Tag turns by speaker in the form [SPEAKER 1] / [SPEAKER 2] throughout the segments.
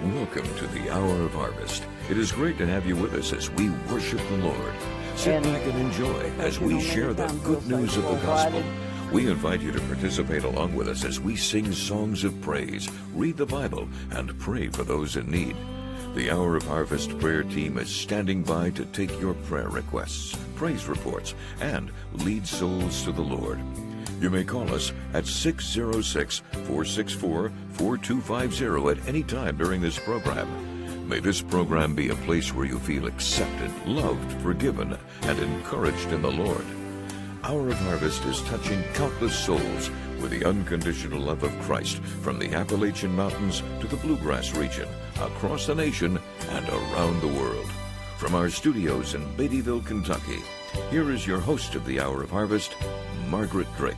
[SPEAKER 1] Welcome to the Hour of Harvest. It is great to have you with us as we worship the Lord. Sit back and enjoy as we share the good news of the gospel. We invite you to participate along with us as we sing songs of praise, read the Bible, and pray for those in need. The Hour of Harvest prayer team is standing by to take your prayer requests, praise reports, and lead souls to the Lord. You may call us at 606-464-4250 at any time during this program. May this program be a place where you feel accepted, loved, forgiven, and encouraged in the Lord. Hour of Harvest is touching countless souls with the unconditional love of Christ from the Appalachian Mountains to the Bluegrass region, across the nation, and around the world. From our studios in Beattyville, Kentucky, here is your host of the Hour of Harvest, Margaret Drake.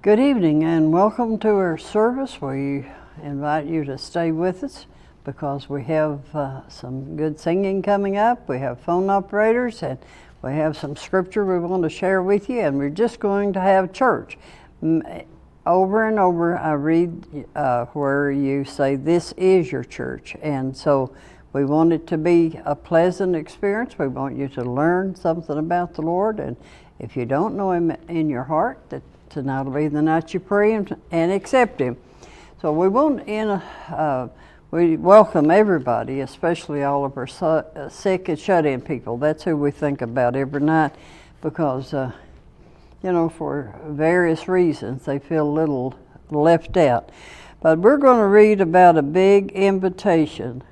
[SPEAKER 2] Good evening and welcome to our service. We invite you to stay with us because we have some good singing coming up. We have phone operators and we have some scripture we want to share with you, and we're just going to have church. Over and over I read where you say this is your church, and so we want it to be a pleasant experience. We want you to learn something about the Lord, and if you don't know Him in your heart, that tonight will be the night you pray and accept Him. So we want we welcome everybody, especially all of our sick and shut-in people. That's who we think about every night because, for various reasons, they feel a little left out. But we're going to read about a big invitation.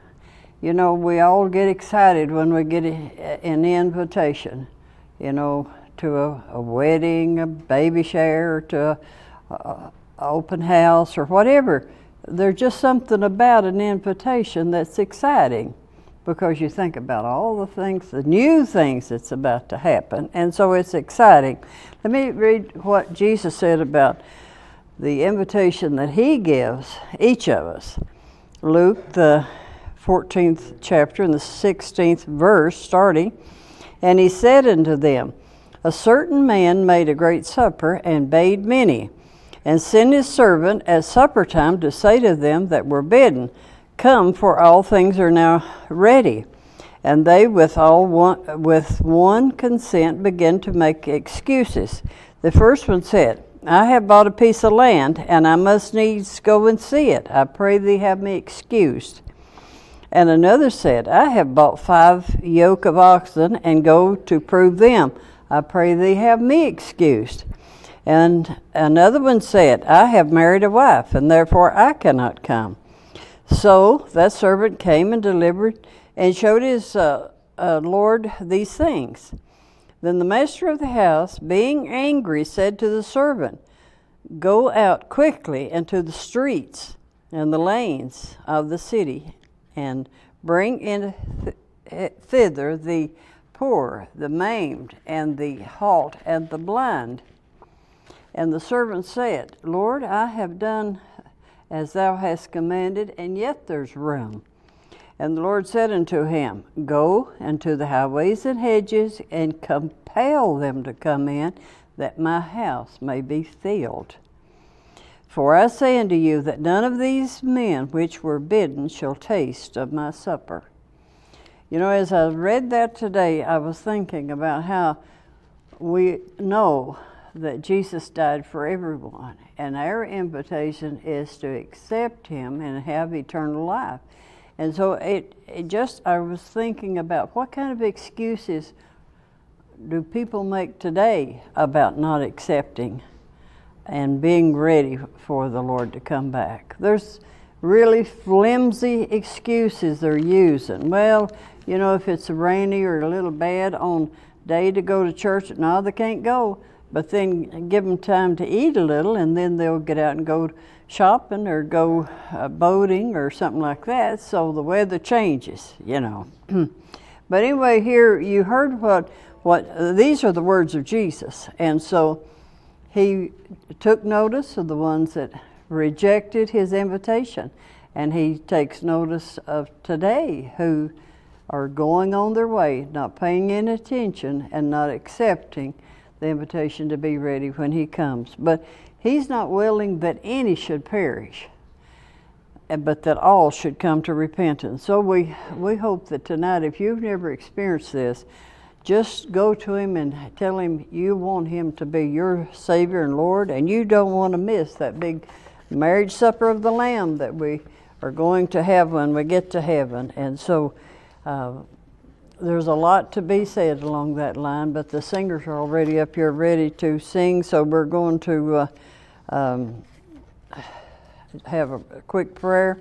[SPEAKER 2] You know, we all get excited when we get an invitation, to a wedding, a baby shower, to an open house or whatever. There's just something about an invitation that's exciting because you think about all the things, the new things that's about to happen, and so it's exciting. Let me read what Jesus said about the invitation that He gives each of us. Luke, the 14th chapter and the 16th verse starting, and He said unto them, A certain man made a great supper and bade many, and sent his servant at supper time to say to them that were bidden, Come, for all things are now ready. And they with one consent began to make excuses. The first one said, I have bought a piece of land, and I must needs go and see it. I pray thee have me excused. And another said, I have bought 5 yoke of oxen, and go to prove them. I pray thee have me excused. And another one said, I have married a wife, and therefore I cannot come. So that servant came and delivered and showed his Lord these things. Then the master of the house, being angry, said to the servant, Go out quickly into the streets and the lanes of the city, and bring in thither the poor, the maimed, and the halt, and the blind. And the servant said, Lord, I have done as thou hast commanded, and yet there's room. And the Lord said unto him, Go into the highways and hedges, and compel them to come in, that my house may be filled. For I say unto you that none of these men which were bidden shall taste of my supper. As I read that today, I was thinking about how we know that Jesus died for everyone, and our invitation is to accept Him and have eternal life. And so I was thinking about what kind of excuses do people make today about not accepting and being ready for the Lord to come back. There's really flimsy excuses they're using. Well, if it's rainy or a little bad on day to go to church, no, they can't go. But then give them time to eat a little, and then they'll get out and go shopping or go boating or something like that, so the weather changes, But anyway, here you heard what these are the words of Jesus. And so He took notice of the ones that rejected His invitation. And He takes notice of today who are going on their way, not paying any attention and not accepting the invitation to be ready when He comes. But He's not willing that any should perish. but that all should come to repentance. So we hope that tonight, if you've never experienced this, just go to him and tell him you want him to be your Savior and Lord, and you don't want to miss that big marriage supper of the Lamb that we are going to have when we get to heaven. And so there's a lot to be said along that line, but the singers are already up here ready to sing, so we're going to have a quick prayer.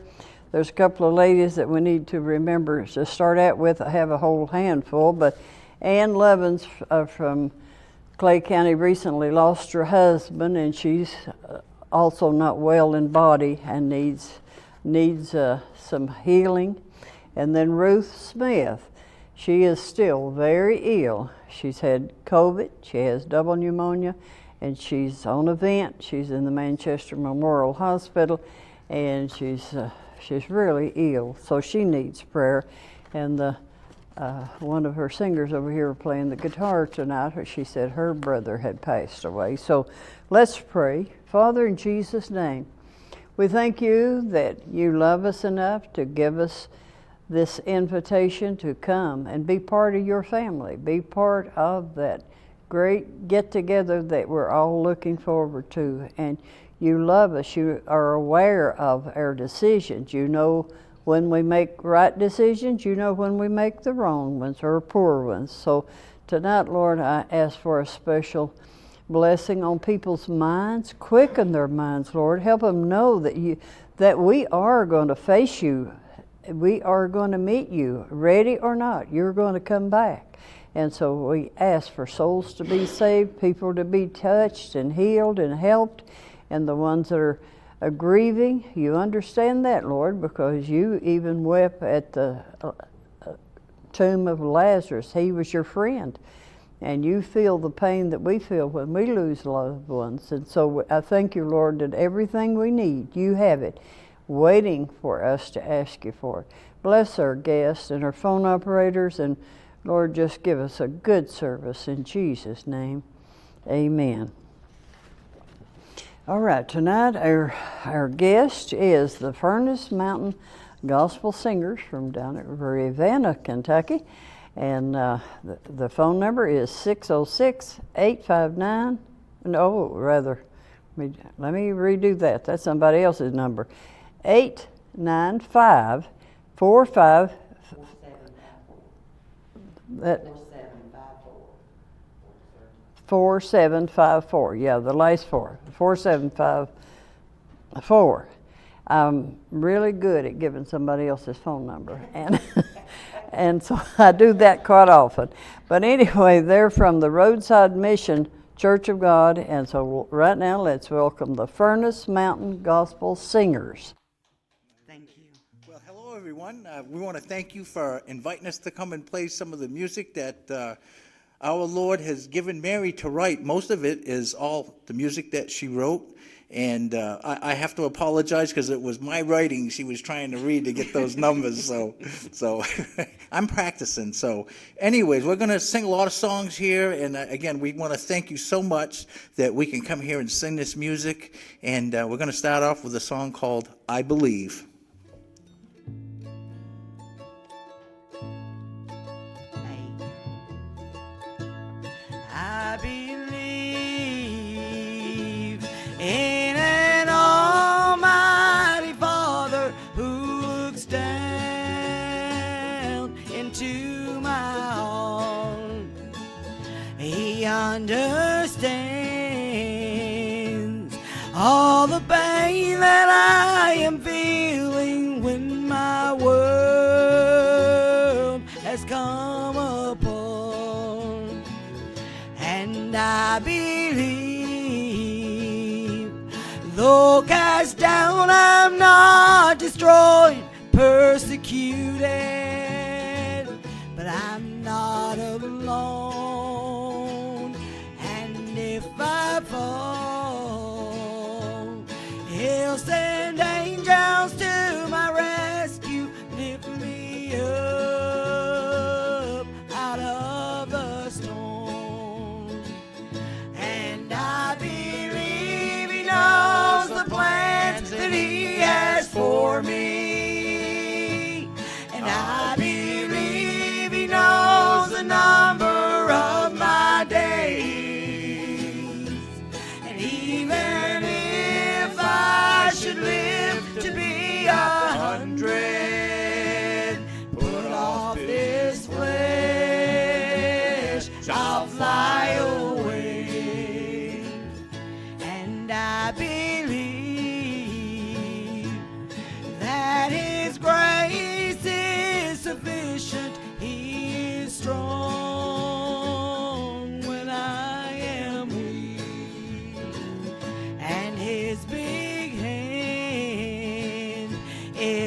[SPEAKER 2] There's a couple of ladies that we need to remember to start out with. I have a whole handful, but Ann Levins from Clay County recently lost her husband, and she's also not well in body and needs some healing. And then Ruth Smith, she is still very ill. She's had COVID, she has double pneumonia, and she's on a vent. She's in the Manchester Memorial Hospital, and she's really ill, so she needs prayer. And one of her singers over here playing the guitar tonight, she said her brother had passed away. So let's pray. Father, in Jesus' name, we thank you that you love us enough to give us this invitation to come and be part of your family, be part of that great get-together that we're all looking forward to. And you love us. You are aware of our decisions. You know when we make right decisions. You know when we make the wrong ones or poor ones. So tonight, Lord, I ask for a special blessing on people's minds. Quicken their minds, Lord. Help them know that we are going to face you. We are going to meet you, ready or not. You're going to come back. And so we ask for souls to be saved, people to be touched and healed and helped, and the ones that are grieving, you understand that, Lord, because you even wept at the tomb of Lazarus. He was your friend, and you feel the pain that we feel when we lose loved ones. And so I thank you, Lord, that everything we need, you have it, waiting for us to ask you for it. Bless our guests and our phone operators, and Lord, just give us a good service in Jesus' name. Amen. All right, tonight our guest is the Furnace Mountain Gospel Singers from down at Ravenna, Kentucky. And the phone number is 606-859, let me redo that. That's somebody else's number. 895-45. That 4754. Yeah, the last 4754. I'm really good at giving somebody else's phone number, and so I do that quite often. But anyway, they're from the Roadside Mission Church of God, and so right now let's welcome the Furnace Mountain Gospel Singers.
[SPEAKER 3] Well, hello, everyone. We want to thank you for inviting us to come and play some of the music that our Lord has given Mary to write. Most of it is all the music that she wrote. And I have to apologize because it was my writing she was trying to read to get those numbers. So I'm practicing. So anyways, we're going to sing a lot of songs here. And again, we want to thank you so much that we can come here and sing this music. And we're going to start off with a song called I Believe.
[SPEAKER 4] I believe in an almighty Father who looks down into my heart. He understands all the pain that I am feeling when my world has come apart. And I believe, though cast down, I'm not destroyed, persecuted, but I'm not alone. And if I fall, He'll say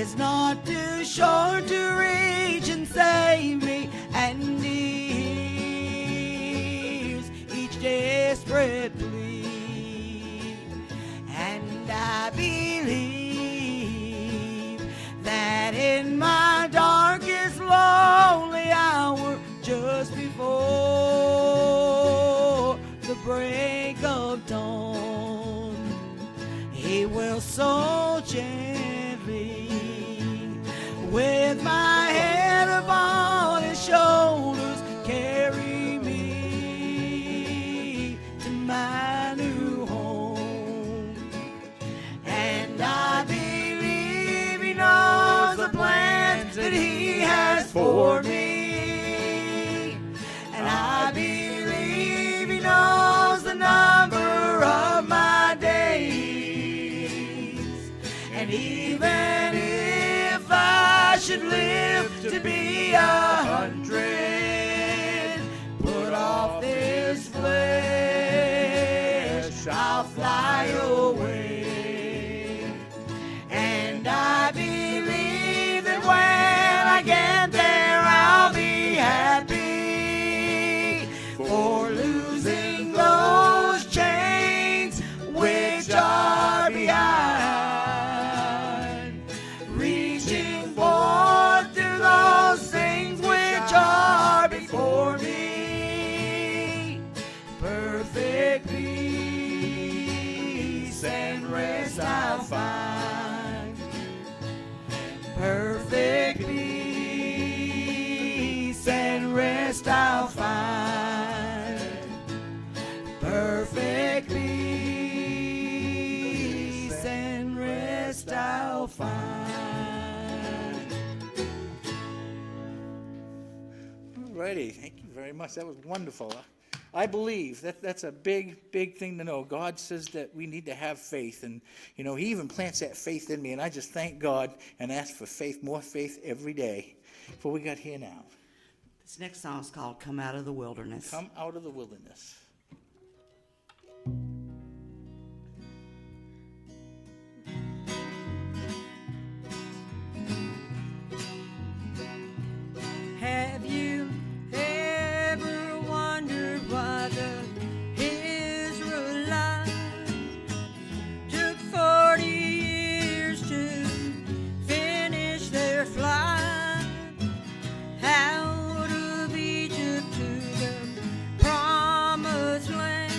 [SPEAKER 4] is not too short to reach and save me, and he hears each desperate plea. And I believe that in my darkest lonely hour, just before the break of dawn, he will so gently, with my head upon his shoulders, carry me to my new home. And I believe he knows the plans that he has for me. And I believe he knows the number of my days. And even if I should live to be 100, put off this flesh, I'll fly away. And I believe that when I get there, I'll be happy for losing those chains which are behind, reaching forth to those things which are before me. Perfect peace and rest I'll find. Perfect peace and rest I'll find. Perfect peace and rest I'll find.
[SPEAKER 3] Alrighty, thank you very much. That was wonderful. I believe that's a big, big thing to know. God says that we need to have faith, and he even plants that faith in me, and I just thank God and ask for faith, more faith every day. What we got here now?
[SPEAKER 4] This next song is called Come Out of the Wilderness.
[SPEAKER 3] Come out of the wilderness.
[SPEAKER 4] Have you ever wondered why the Israelites took 40 years to finish their flight out of Egypt to the promised land?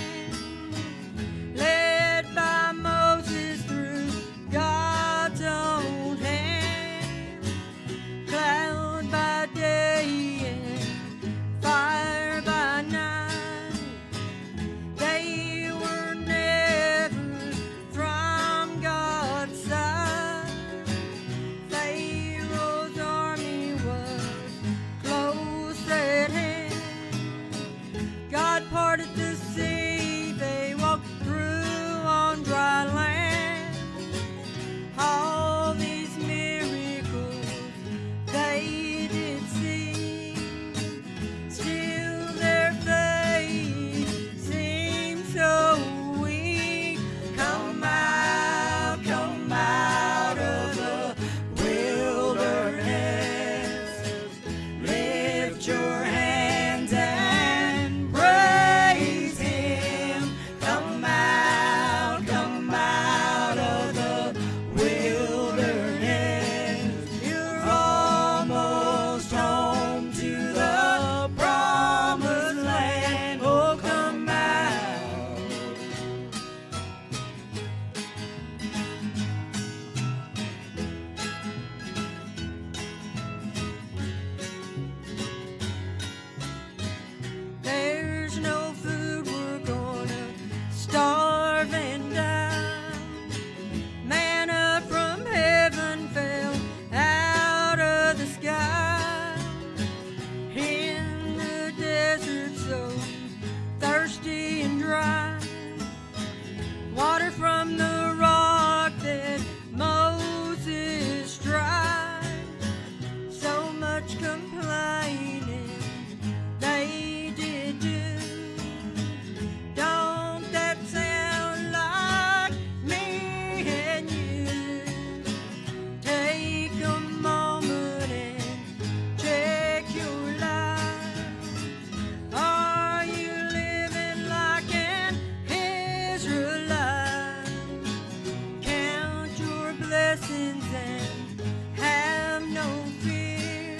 [SPEAKER 4] and have no fear.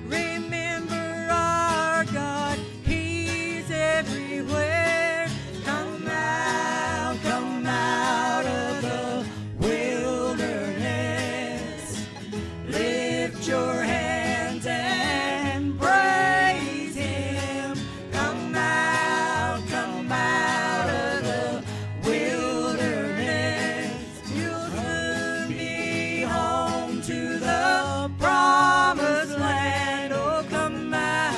[SPEAKER 4] Remember our God, He's everywhere. Come out of the wilderness. Lift your hands and praise Him. Come out of the wilderness. You'll soon be home to the promised land. Oh, come out.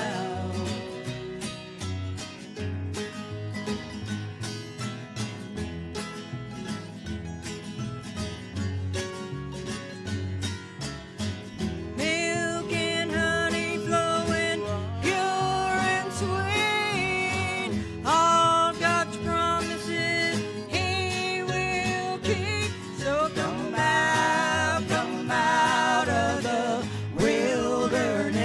[SPEAKER 4] Milk and honey flowing, pure and sweet. All God's promises He will keep. So come out of the wilderness.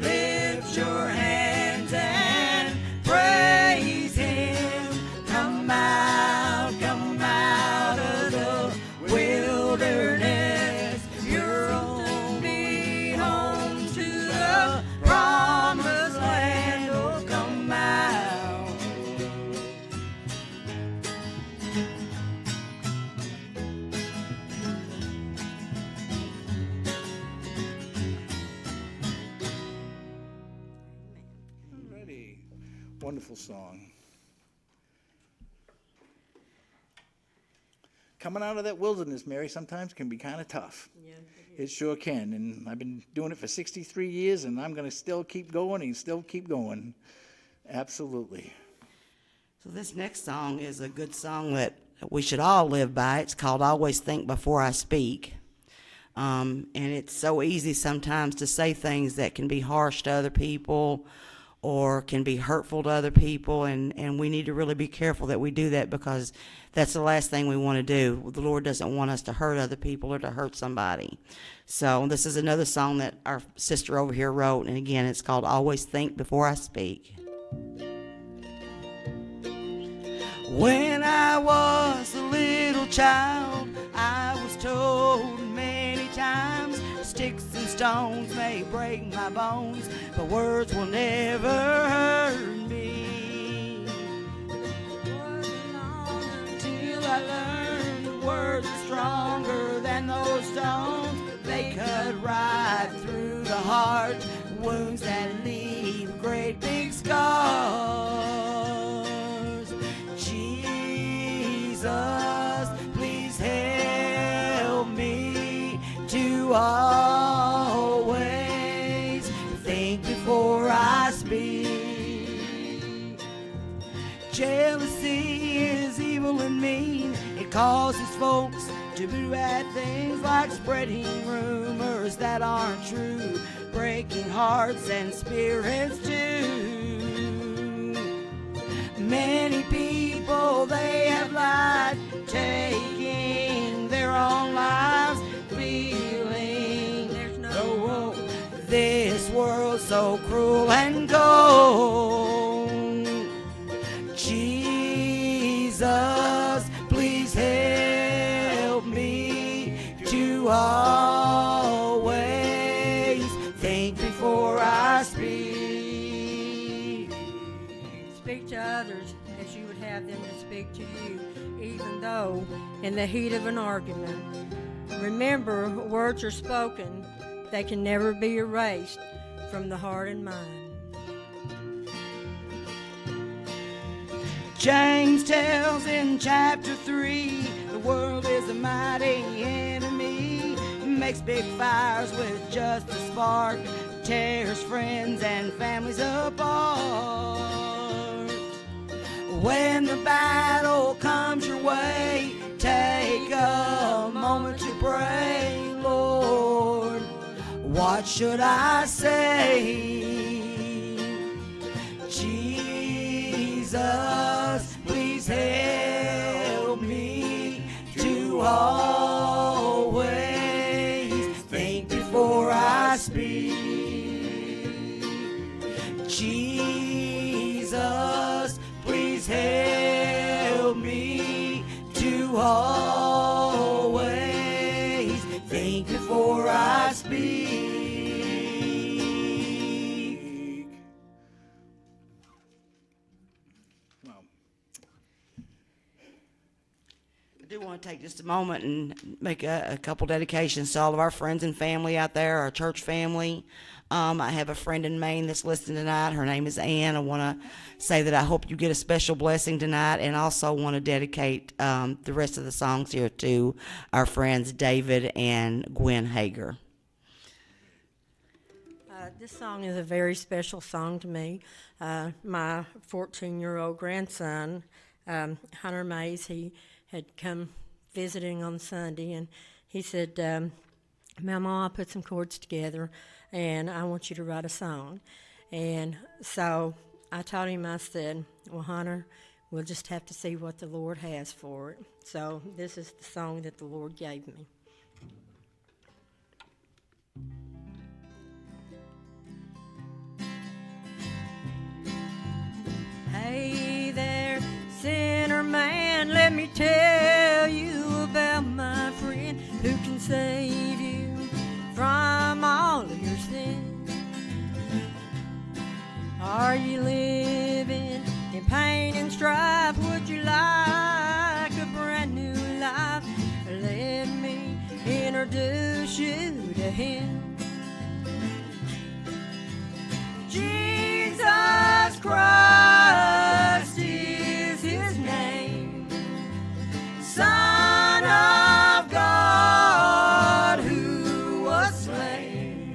[SPEAKER 4] Lift your hands and praise Him. Come out of the wilderness. You'll soon be home to the promised land. Oh, come out.
[SPEAKER 3] Alrighty. Wonderful song. Coming out of that wilderness, Mary, sometimes can be kind of tough. It sure can. And I've been doing it for 63 years, and I'm going to still keep going and still keep going. Absolutely.
[SPEAKER 5] So this next song is a good song that we should all live by. It's called Always Think Before I Speak. And it's so easy sometimes to say things that can be harsh to other people or can be hurtful to other people, and we need to really be careful that we do that, because that's the last thing we want to do. The Lord doesn't want us to hurt other people or to hurt somebody. So this is another song that our sister over here wrote, and again, it's called Always Think Before I Speak.
[SPEAKER 4] When I was a little child, I was told many times, sticks and stones may break my bones, but words will never hurt me. Wasn't long until I learned the words are stronger than those stones. They cut right through the heart, wounds that leave great big scars. Jesus, please help me to always think before I speak. Jealousy is evil and mean. It causes folks to do bad things, like spreading rumors that aren't true, breaking hearts and spirits too. Many people, they have lied, taking their own lives, feeling there's no hope. This world's so cruel and cold. Jesus, please help me to always think before I speak.
[SPEAKER 6] Speak to others as you would have them to speak to you, even though in the heat of an argument. Remember, words are spoken, they can never be erased from the heart and mind.
[SPEAKER 4] James tells in chapter 3, the world is a mighty enemy, makes big fires with just a spark, tears friends and families apart. When the battle comes your way, take a moment to pray, Lord, what should I say? Jesus, please help me to always think before I speak. Jesus, please help me to always before I speak.
[SPEAKER 3] Wow.
[SPEAKER 5] I do want to take just a moment and make a couple dedications to all of our friends and family out there, our church family. I have a friend in Maine that's listening tonight. Her name is Ann. I want to say that I hope you get a special blessing tonight, and also want to dedicate the rest of the songs here to our friends David and Gwen Hager.
[SPEAKER 6] This song is a very special song to me. My 14-year-old grandson, Hunter Mays, he had come visiting on Sunday, and he said, Mama, I put some chords together, and I want you to write a song. And so I told him, I said, well, Hunter, we'll just have to see what the Lord has for it. So this is the song that the Lord gave me. Hey there, sinner man, let me tell you about my friend who can save you from all of your sins. Are you living in pain and strife? Would you like a brand new life? Let me introduce you to Him. Jesus Christ is His name, Son of God who was slain.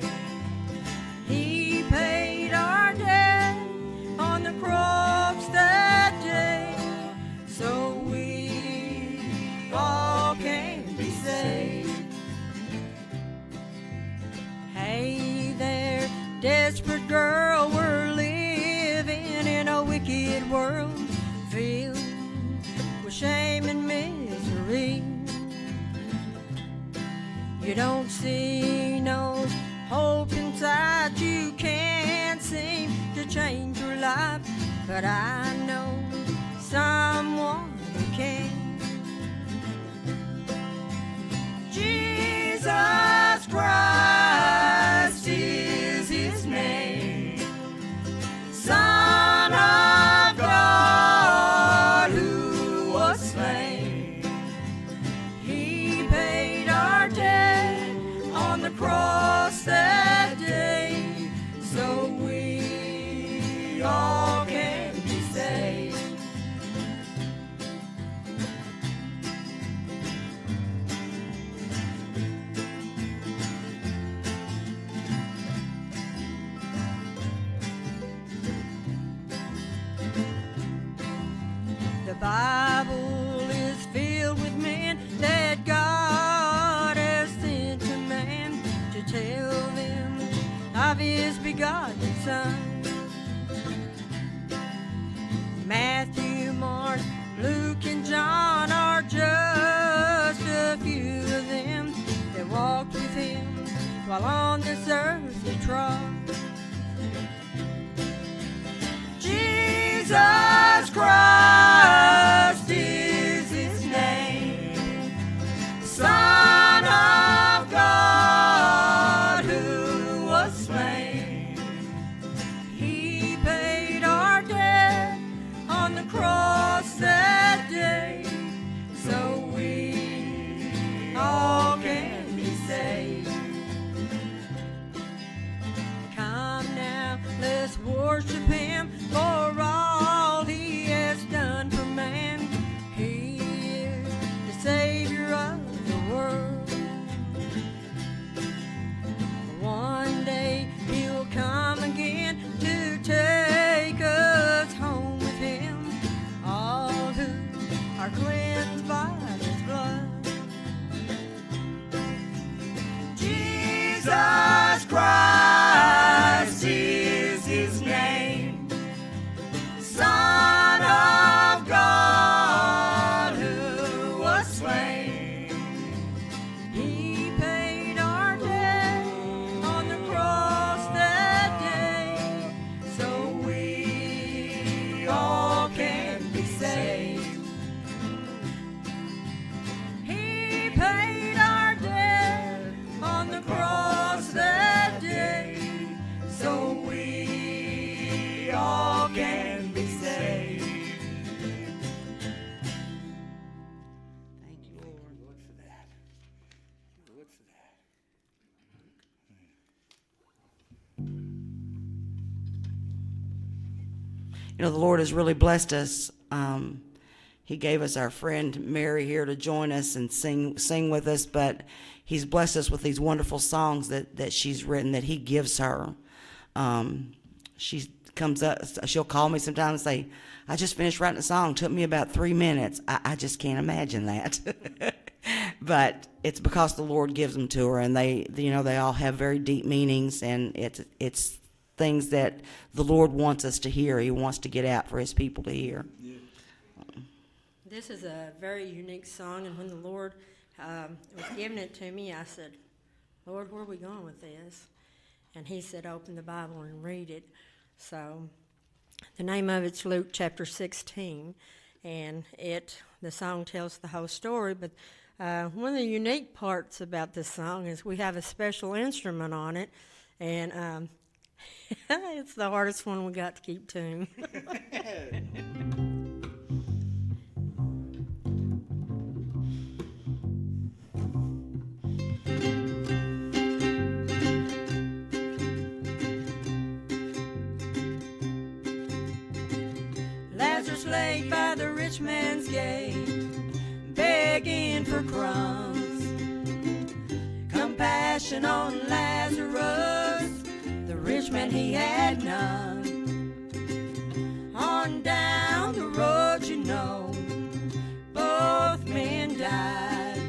[SPEAKER 6] He paid our debt on the cross that day, so we all can be saved. Hey there, desperate girl, we're living in a wicked world filled with shame and misery. You don't see no hope inside, you can't seem to change your life, but I know someone who can. Jesus Christ is His name, Son of God who was slain. He paid our debt on the cross that day, so we all can be saved. The Bible is filled with men that God has sent to man to tell them of His begotten Son. Matthew, Mark, Luke, and John are just a few of them that walked with Him while on this earth He trod. Jesus Christ is His name, Son of God who was slain. He paid our debt on the cross that day, so we all can be saved. Come now, let's worship Him for all He has done for man. He is the Savior of the world. One day He'll come again to take us home with Him, all who are cleansed by His blood. Jesus Christ is His name,
[SPEAKER 5] the Lord has really blessed us. He gave us our friend Mary here to join us and sing with us, but He's blessed us with these wonderful songs that she's written that He gives her. She comes up, she'll call me sometimes and say, I just finished writing a song. It took me about 3 minutes. I just can't imagine that. But it's because the Lord gives them to her, and they all have very deep meanings, and it's things that the Lord wants us to hear. He wants to get out for His people to hear. Yeah.
[SPEAKER 6] This is a very unique song, and when the Lord was giving it to me, I said, Lord, where are we going with this? And He said, open the Bible and read it. So the name of it's Luke chapter 16, and the song tells the whole story, but one of the unique parts about this song is we have a special instrument on it, and it's the hardest one we got to keep tune. Lazarus lay by the rich man's gate, begging for crumbs. Compassion on Lazarus, the rich man he had none. On down the road, both men died.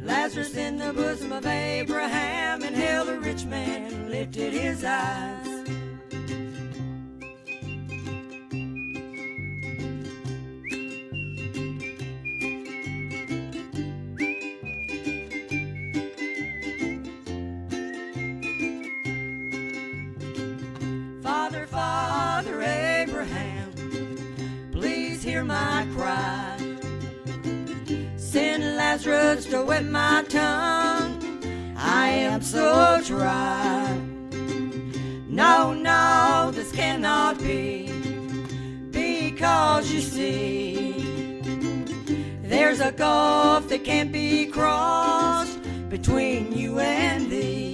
[SPEAKER 6] Lazarus in the bosom of Abraham, and hell the rich man lifted his eyes. Father Abraham, please hear my cry. Send Lazarus to wet my tongue, I am so dry. No, this cannot be, because you see, there's a gulf that can't be crossed between you and thee.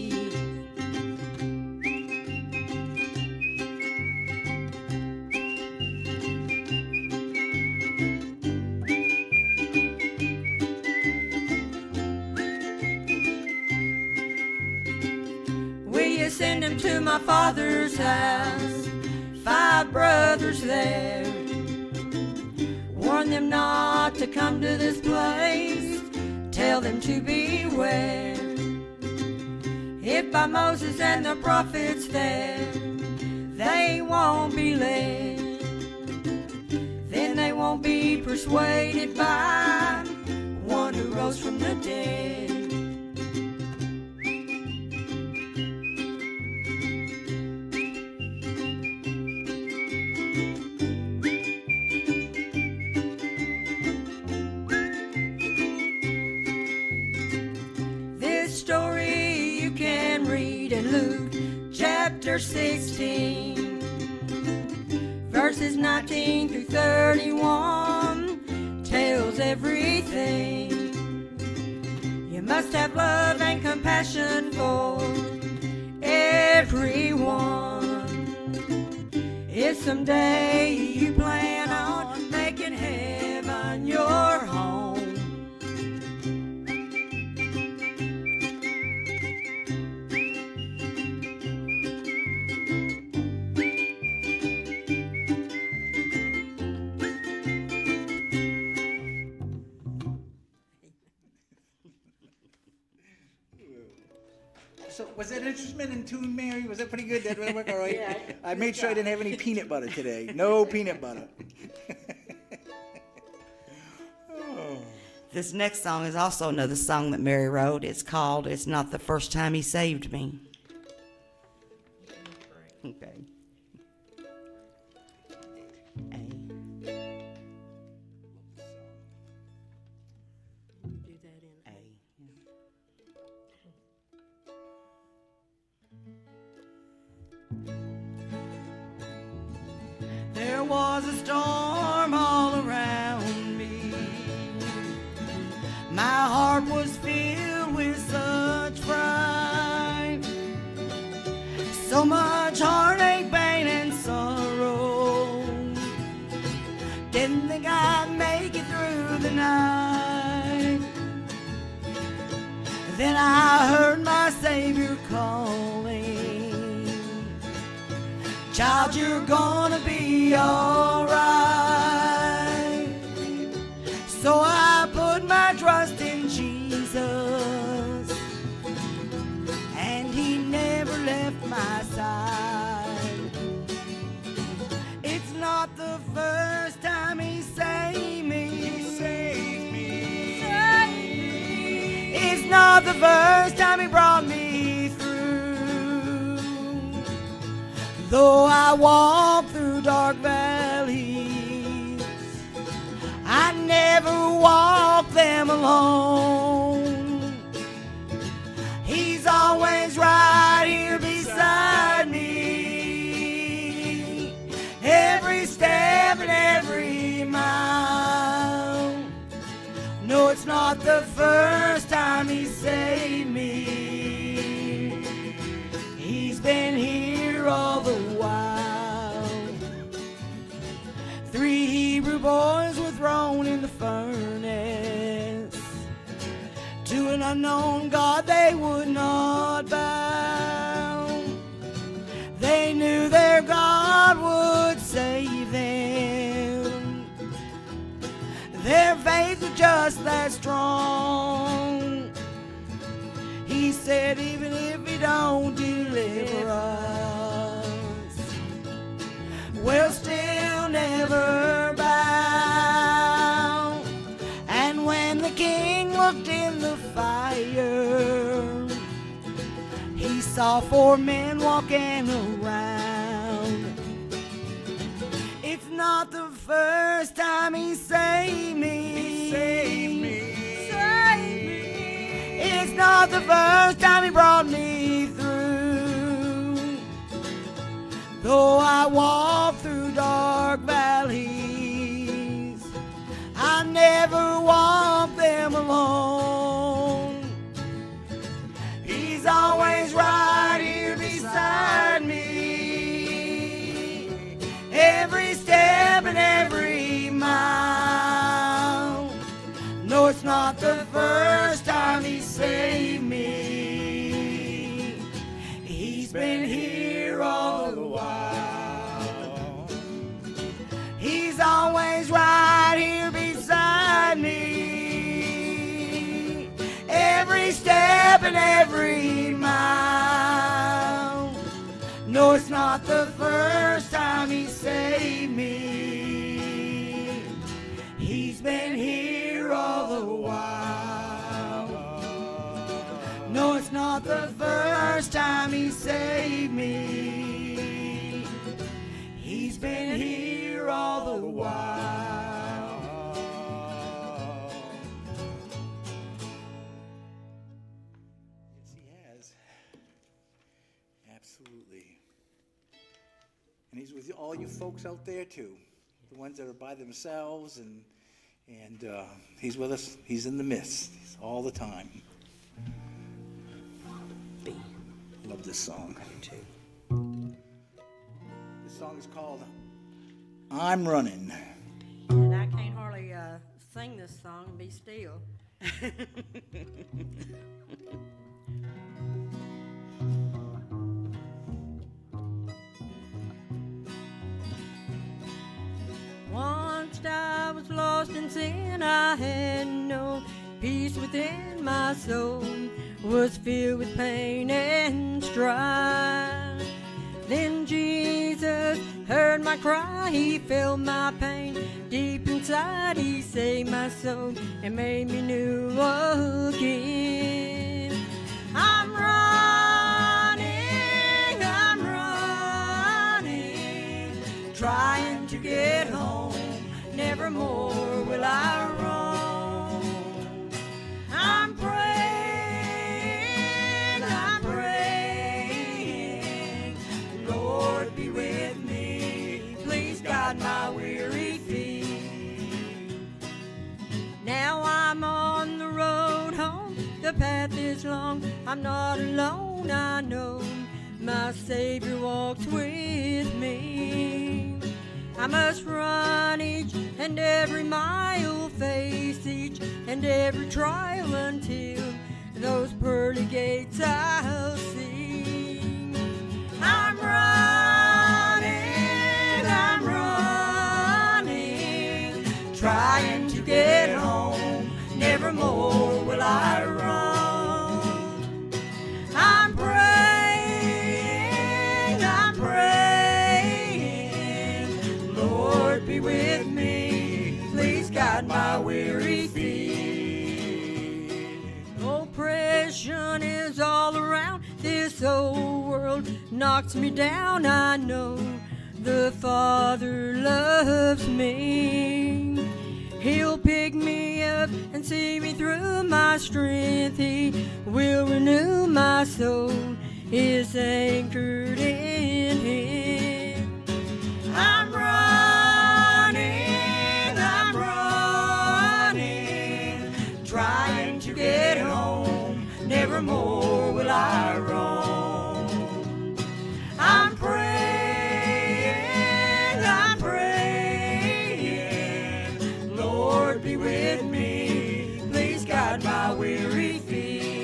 [SPEAKER 6] Send him to my father's house, 5 brothers there. Warn them not to come to this place, tell them to beware. If by Moses and the prophets there they won't be led, then they won't be persuaded by one who rose from the dead. Luke chapter 16, verses 19 through 31, tells everything. You must have love and compassion for everyone. If someday you plan on making heaven your home,
[SPEAKER 3] So was that instrument in tune, Mary? Was that pretty good? Did that work all right?
[SPEAKER 6] Yeah,
[SPEAKER 3] I made sure I didn't have any peanut butter today. No peanut butter.
[SPEAKER 5] This next song is also another song that Mary wrote. It's called It's Not the First Time He Saved Me. Okay. There was a storm all around me. My heart was filled with such fright, so much heartache, pain, and sorrow.
[SPEAKER 4] night. Then I heard my Savior calling, child, you're gonna be alright. So I put my trust in Jesus, and He never left my side. It's not the first time He saved me. It's not the first time He brought me through. Though I walk through dark valleys, I never walk them alone. He's always right here beside me, every step and every mile. No, it's not the first time He saved me. He's been here all the while. 3 Hebrew boys were thrown in the furnace. To an unknown God they would not bow. They knew their God would save them. Their faith was just that strong. He said, even if He don't deliver us, we'll still never bow. And when the King looked in the fire, He saw 4 men walking around. It's not the first time He saved me. It's not the first time He brought me through. Though I walk through dark valleys, I never walk them alone. He's always right here beside me, every step and every mile. No, it's not the first time He saved me. He's been here all the while. He's always right here beside me, every step and every mile. No, it's not the first time He saved me. He's been here all the while. No, it's not the first time He saved me. He's been here all the while.
[SPEAKER 3] Yes, He has. Absolutely. And He's with all you folks out there too, the ones that are by themselves, and He's with us. He's in the midst. He's all the time. Love this song. This song is called I'm Running.
[SPEAKER 6] And I can't hardly sing this song and be still. Once I was lost in sin, I had no peace within my soul, was filled with pain and strife. Then Jesus heard my cry, He felt my pain deep inside. He saved my soul and made me new again. I'm running, trying to get home. Nevermore will I roam. I'm praying, Lord, be with me. Please guide my weary feet. Now I'm on the road home. The path is long. I'm not alone. I know my Savior walks with me. I must run each and every mile, face each and every trial until those pearly gates I'll see. I'm running, trying to get home. Nevermore will I run. I'm praying, Lord, be with me. Please guide my weary feet. Oppression is all around. This old world knocks me down. I know the Father loves me. He'll pick me up and see me through. My strength He will renew. My soul is anchored in Him. I'm running, trying to get home. Nevermore will I roam. I'm praying, Lord, be with me. Please guide my weary feet.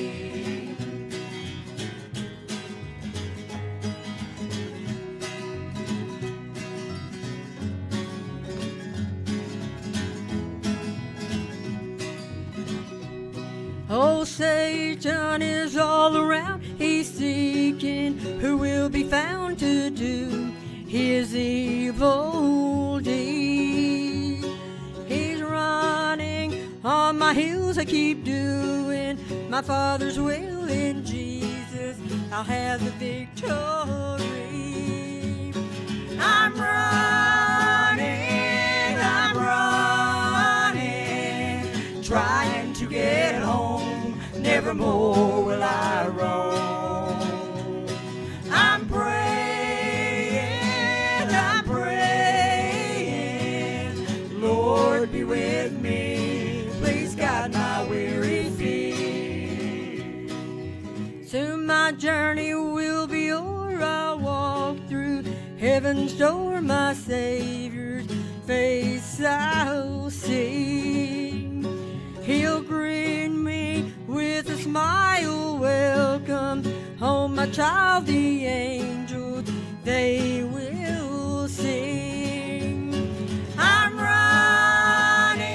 [SPEAKER 6] Oh, Satan is all around. He's seeking who will be found to do his evil deed. He's running on my heels. I keep doing my Father's will. In Jesus I'll have the victory. I'm running, trying to get home. Nevermore will I roam. I'm praying, Lord, be with me. Please guide my weary feet. Soon my journey will be o'er. I'll walk through heaven's door. My Savior's face I'll see. He'll greet me with a smile. Welcome home, my child. The angels, they will sing. I'm running,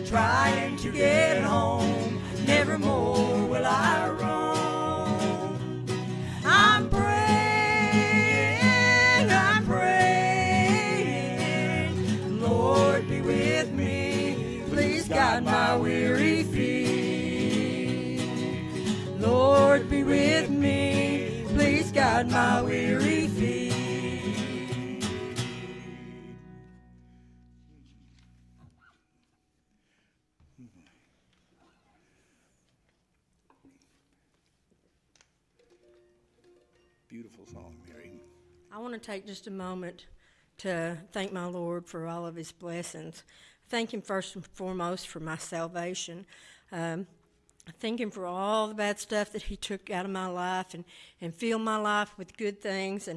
[SPEAKER 6] trying to get home. Nevermore will I roam. I'm praying, Lord, be with me. Please guide my weary feet. Lord, be with me. Please guide my weary feet.
[SPEAKER 3] Beautiful song, Mary.
[SPEAKER 6] I want to take just a moment to thank my Lord for all of His blessings. Thank Him first and foremost for my salvation. Thank Him for all the bad stuff that He took out of my life and filled my life with good things.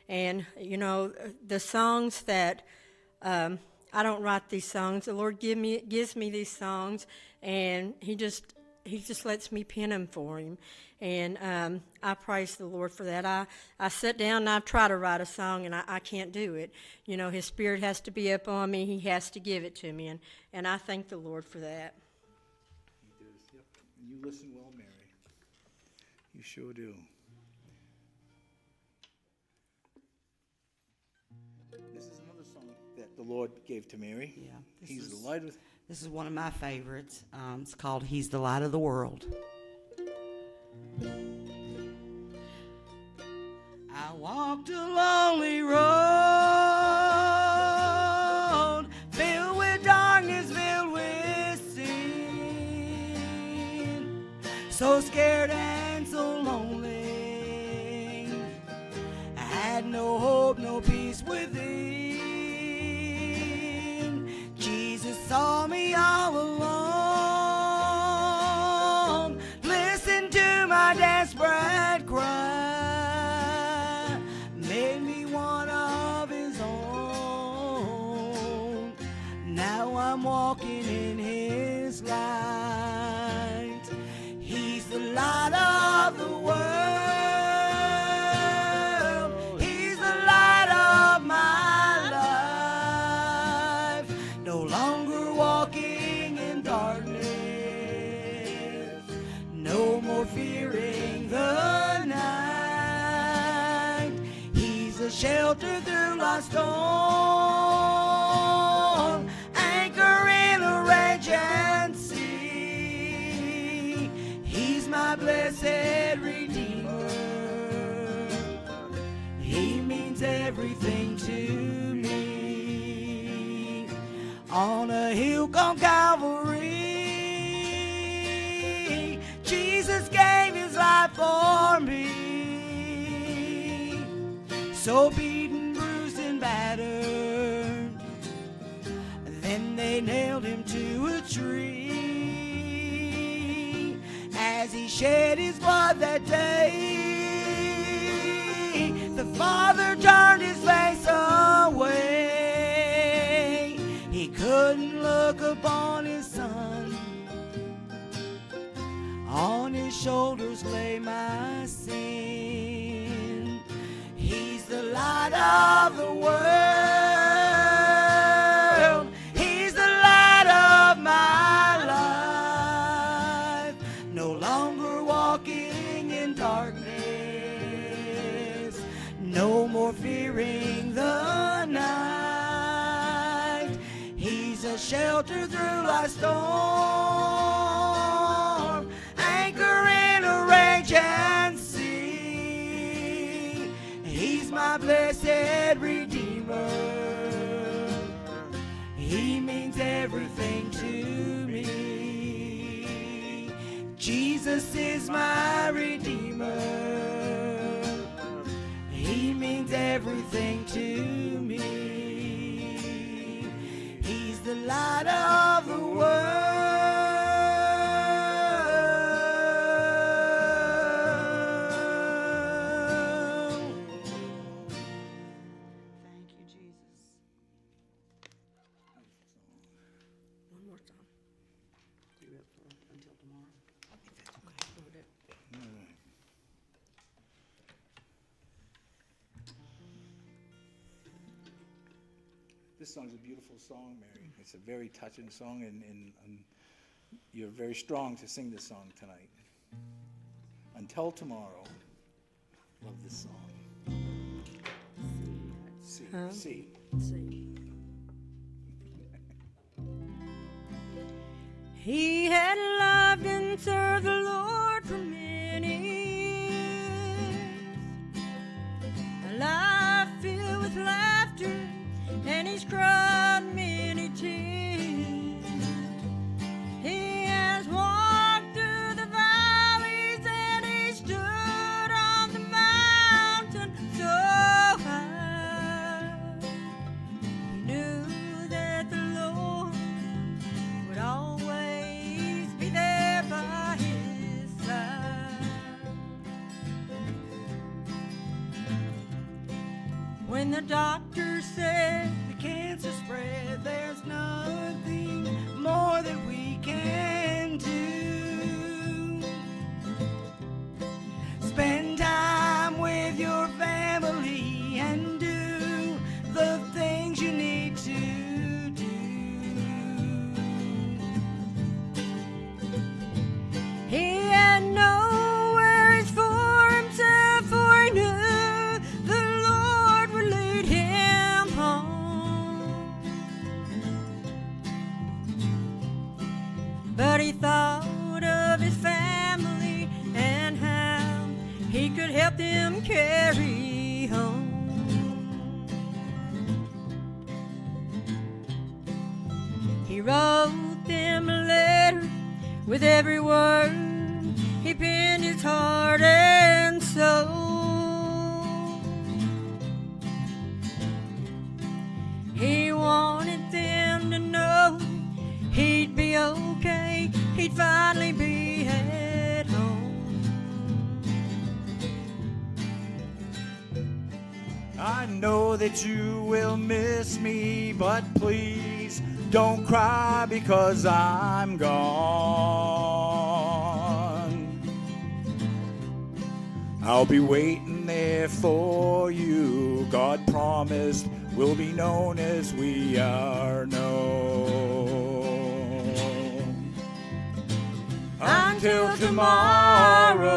[SPEAKER 6] And you know, the songs that I don't write these songs. The Lord gives me these songs, and He just lets me pen them for Him. And I praise the Lord for that. I sit down and I try to write a song, and I can't do it. You know, His Spirit has to be up on me. He has to give it to me, and I thank the Lord for that.
[SPEAKER 3] He does, yep. And you listen well, Mary. You sure do. This is another song that the Lord gave to Mary.
[SPEAKER 5] Yeah,
[SPEAKER 3] He's the light of...
[SPEAKER 5] This is one of my favorites. It's called He's the Light of the World. I walked a lonely road, filled with darkness, filled with sin. So scared and so lonely, I had no hope, no peace within. Jesus saw me all alone, listened to my desperate cry,
[SPEAKER 4] darkness. No more fearing the night. He's a shelter through life's storm, anchor in a raging sea. He's my blessed Redeemer. He means everything to me. On a hill called Calvary, Jesus gave his life for me. So beaten, bruised, and battered, then they nailed him to a tree. As he shed his blood that day, the Father turned his face away. He couldn't look upon his Son. On his shoulders lay my sin. He's the light of the world. He's the light of my life. No longer walking in darkness. No more fearing the night. He's a shelter through life's storm, anchor in a raging sea. He's my blessed Redeemer. He means everything to me. Jesus is my Redeemer. He means everything to me. He's the light of the world. Thank you, Jesus.
[SPEAKER 6] One more time.
[SPEAKER 5] You up for until tomorrow?
[SPEAKER 3] This song's a beautiful song, Mary. It's a very touching song, and you're very strong to sing this song tonight. Until tomorrow. Love this song. See. See.
[SPEAKER 6] See. He had loved and served the Lord for many years, a life filled with laughter, and he's cried many tears. He has walked through the valleys, and he stood on the mountain so high. He knew that the Lord would always be there by his side. When the doctor said
[SPEAKER 4] The cancer spread, there's nothing more that we can do. Spend time with your family and do the things you need to do.
[SPEAKER 6] he had no worries for himself, for he knew the Lord would lead him home. But he thought of his family and how he could help them carry home. He wrote them a letter with every word. He penned his heart and soul. He wanted them to know he'd be okay. He'd finally be at home.
[SPEAKER 3] I know that you will miss me, but please don't cry because I'm gone. I'll be waiting there for you. God promised we'll be known as we are known.
[SPEAKER 4] until tomorrow.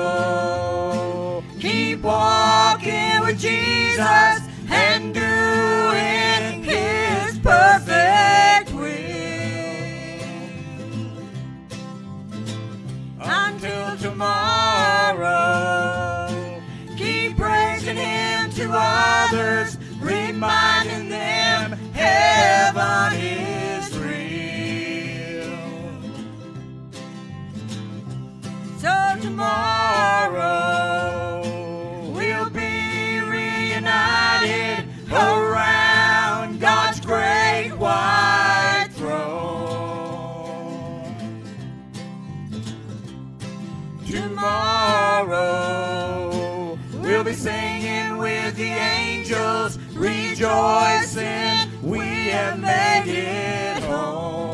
[SPEAKER 4] Keep walking with Jesus and doing His perfect will. Until tomorrow, keep praising Him to others, reminding them heaven is real. So tomorrow we'll be reunited around God's great white throne. Tomorrow we'll be singing with the angels, rejoicing we have made it home.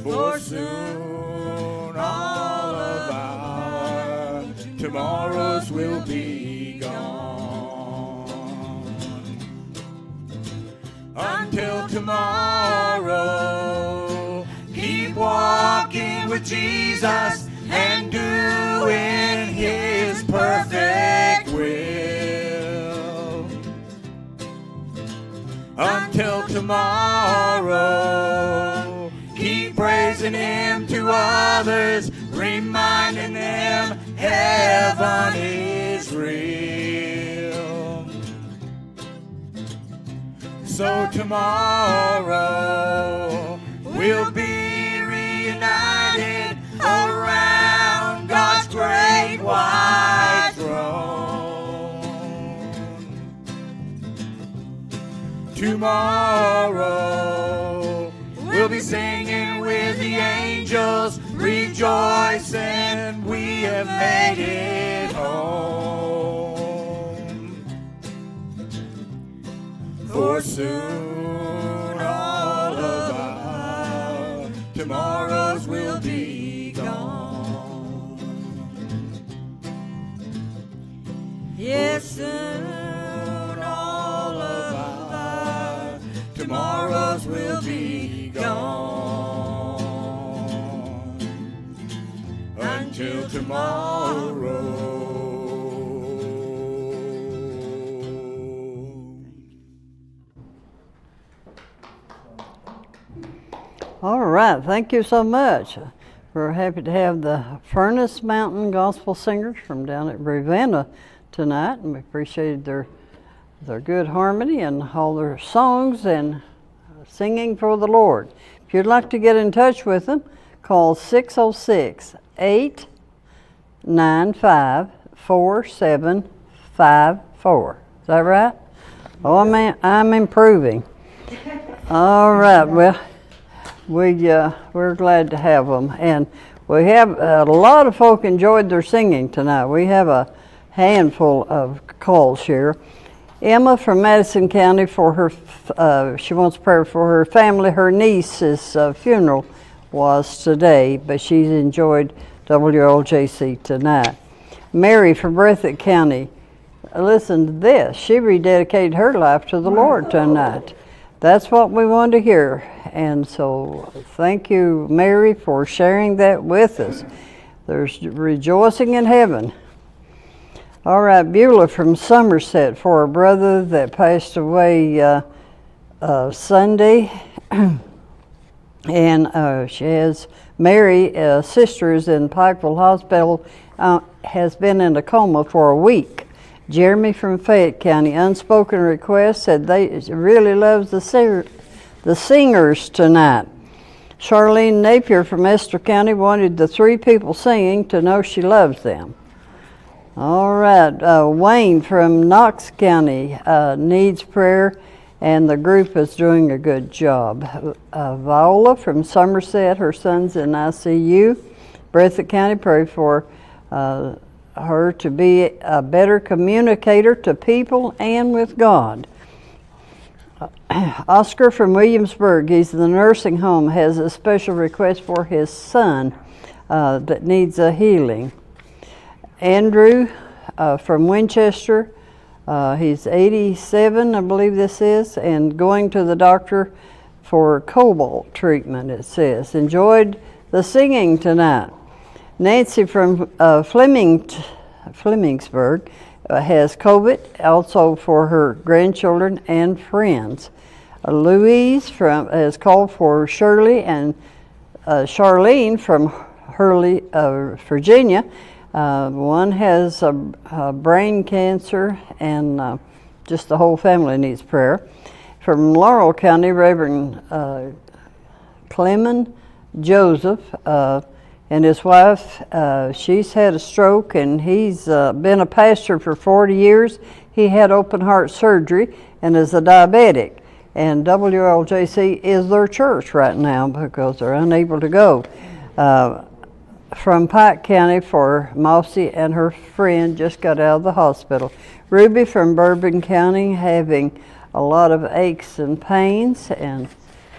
[SPEAKER 4] For soon all of our tomorrows will be gone. Until tomorrow, keep walking with Jesus and doing His perfect will. Until tomorrow, keep praising Him to others, reminding them heaven is real. So tomorrow we'll be reunited around God's great white throne. Tomorrow we'll be singing with the angels, rejoicing we have made it home. For soon all of our tomorrows will be gone. Yes, soon all of our tomorrows will be gone. Until tomorrow.
[SPEAKER 2] All right, thank you so much. We're happy to have the Furnace Mountain Gospel Singers from down at Ravenna tonight, and we appreciated their good harmony and all their songs and singing for the Lord. If you'd like to get in touch with them, call 606-895-4754. Is that right? Oh, I'm improving. All right, well, we're glad to have them, and we have a lot of folk enjoyed their singing tonight. We have a handful of calls here. Emma from Madison County for her, she wants prayer for her family. Her niece's funeral was today, but she's enjoyed WLJC tonight. Mary from Breathitt County, listen to this. She rededicated her life to the Lord tonight. That's what we wanted to hear. And so thank you, Mary, for sharing that with us. There's rejoicing in heaven. All right, Beulah from Somerset for her brother that passed away Sunday. And she has Mary, sister, is in Pikeville Hospital, has been in a coma for a week. Jeremy from Fayette County, unspoken request, said they really loves the singers tonight. Charlene Napier from Esther County wanted the three people singing to know she loves them. All right, Wayne from Knox County needs prayer, and the group is doing a good job. Viola from Somerset, her son's in ICU. Breathitt County, pray for her to be a better communicator to people and with God. Oscar from Williamsburg, he's in the nursing home, has a special request for his son that needs a healing. Andrew from Winchester, he's 87, I believe this is, and going to the doctor for cobalt treatment, it says. Enjoyed the singing tonight. Nancy from Flemingsburg has COVID, also for her grandchildren and friends. Louise has called for Shirley and Charlene from Hurley, Virginia. One has brain cancer, and just the whole family needs prayer. From Laurel County, Reverend Clement Joseph and his wife, she's had a stroke, and he's been a pastor for 40 years. He had open heart surgery and is a diabetic. And WLJC is their church right now because they're unable to go. From Pike County for Mossy and her friend just got out of the hospital. Ruby from Bourbon County having a lot of aches and pains. And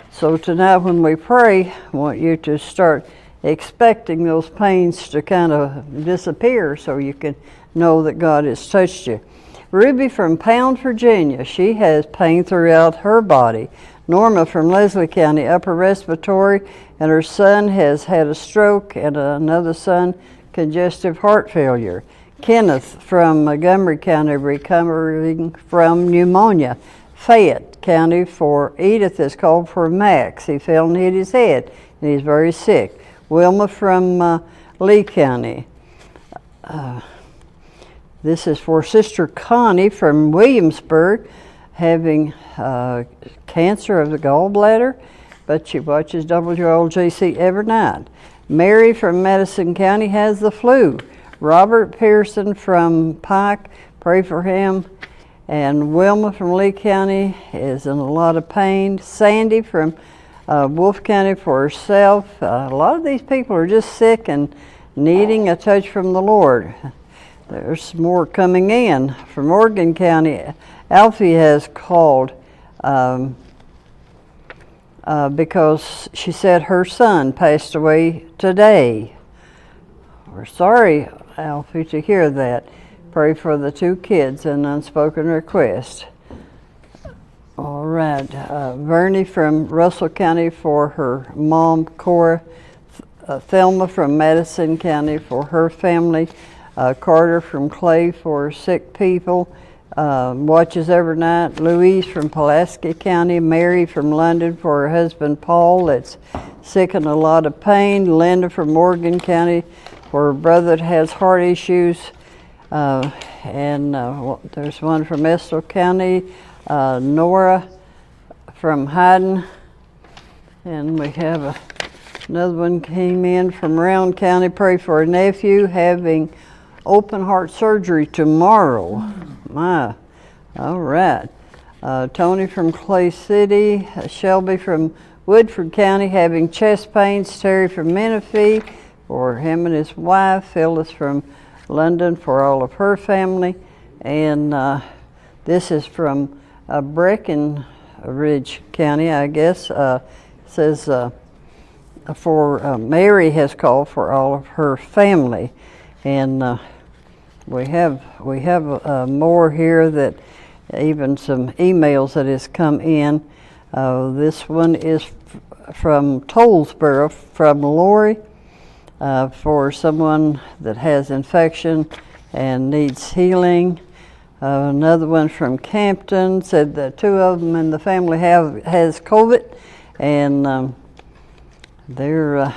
[SPEAKER 2] so tonight when we pray, I want you to start expecting those pains to kind of disappear so you can know that God has touched you. Ruby from Pound, Virginia, she has pain throughout her body. Norma from Leslie County, upper respiratory, and her son has had a stroke, and another son, congestive heart failure. Kenneth from Montgomery County, recovering from pneumonia. Fayette County for Edith is called for Max. He fell and hit his head, and he's very sick. Wilma from Lee County. This is for Sister Connie from Williamsburg, having cancer of the gallbladder, but she watches WLJC every night. Mary from Madison County has the flu. Robert Pearson from Pike, pray for him. And Wilma from Lee County is in a lot of pain. Sandy from Wolf County for herself. A lot of these people are just sick and needing a touch from the Lord. There's more coming in. From Morgan County, Alfie has called because she said her son passed away today. We're sorry, Alfie, to hear that. Pray for the two kids, an unspoken request. All right. Vernie from Russell County for her mom, Cora. Thelma from Madison County for her family. Carter from Clay for sick people. Watches every night. Louise from Pulaski County. Mary from London for her husband, Paul, that's sick and a lot of pain. Linda from Morgan County for her brother that has heart issues. There's one from Estill County, Nora from Hyden, and we have another one came in from Round County. Pray for a nephew having open heart surgery tomorrow. My, all right. Tony from Clay City, Shelby from Woodford County having chest pains. Terry from Menifee for him and his wife. Phyllis from London for all of her family, and this is from Breckenridge County, I guess. Says for Mary has called for all of her family, and we have more here, that even some emails that has come in. This one is from Tollsboro from Lori. For someone that has infection and needs healing. Another one from Campton said that two of them in the family has COVID, and they're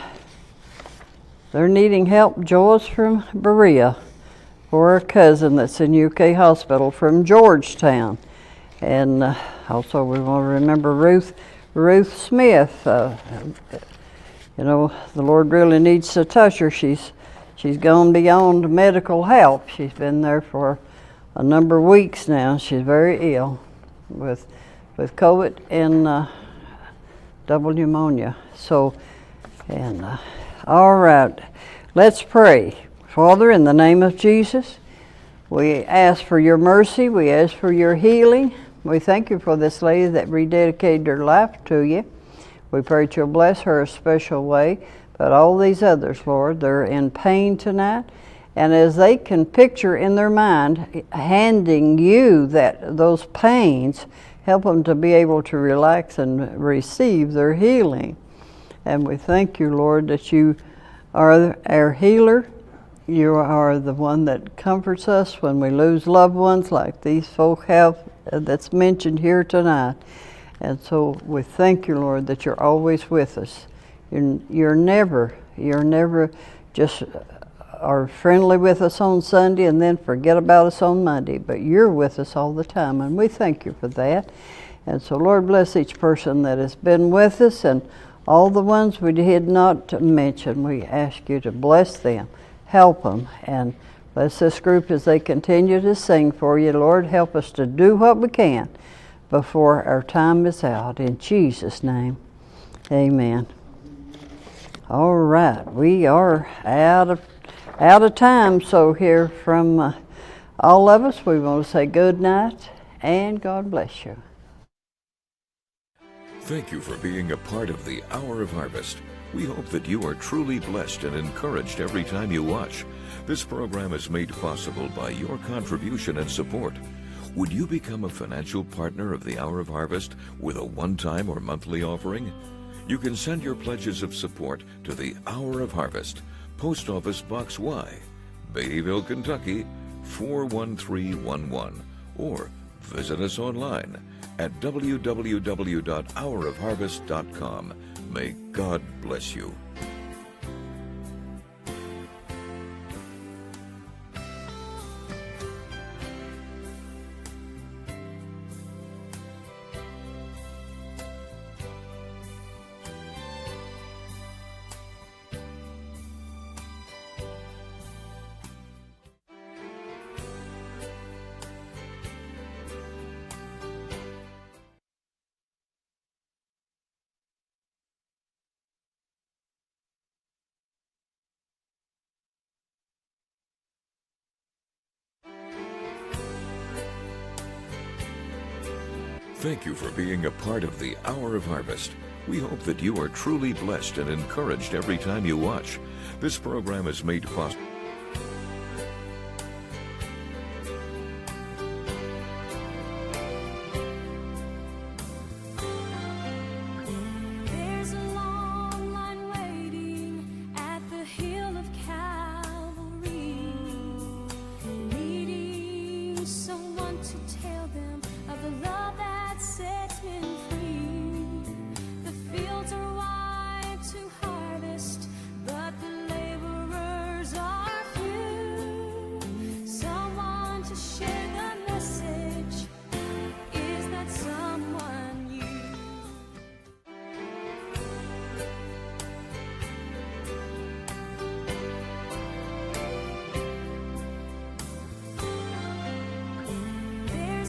[SPEAKER 2] needing help. Joyce from Berea for her cousin that's in UK hospital from Georgetown, and also we want to remember Ruth Smith. You know, the Lord really needs to touch her. She's gone beyond medical help. She's been there for a number of weeks now. She's very ill with COVID and double pneumonia. So, and all right, let's pray. Father, in the name of Jesus, we ask for your mercy. We ask for your healing. We thank you for this lady that rededicated her life to you. We pray that you'll bless her a special way, but all these others, Lord, they're in pain tonight, and as they can picture in their mind handing you those pains help them to be able to relax and receive their healing. And we thank you, Lord, that you are our healer. You are the one that comforts us when we lose loved ones like these folk have that's mentioned here tonight. And so we thank you, Lord, that you're always with us. You're never just are friendly with us on Sunday and then forget about us on Monday, but you're with us all the time, and we thank you for that. And so, Lord, bless each person that has been with us, and all the ones we did not mention. We ask you to bless them, help them, and bless this group as they continue to sing for you. Lord, help us to do what we can before our time is out. In Jesus' name, amen. All right, we are out of time, so here from all of us, we want to say good night and God bless you.
[SPEAKER 1] Thank you for being a part of the Hour of Harvest. We hope that you are truly blessed and encouraged every time you watch. This program is made possible by your contribution and support. Would you become a financial partner of the Hour of Harvest with a one-time or monthly offering? You can send your pledges of support to the Hour of Harvest, Post Office Box Y, Bayville, Kentucky 41311, or visit us online at www.hourofharvest.com. May God bless you. Thank you for being a part of the Hour of Harvest. We hope that you are truly blessed and encouraged every time you watch. This program is made possible.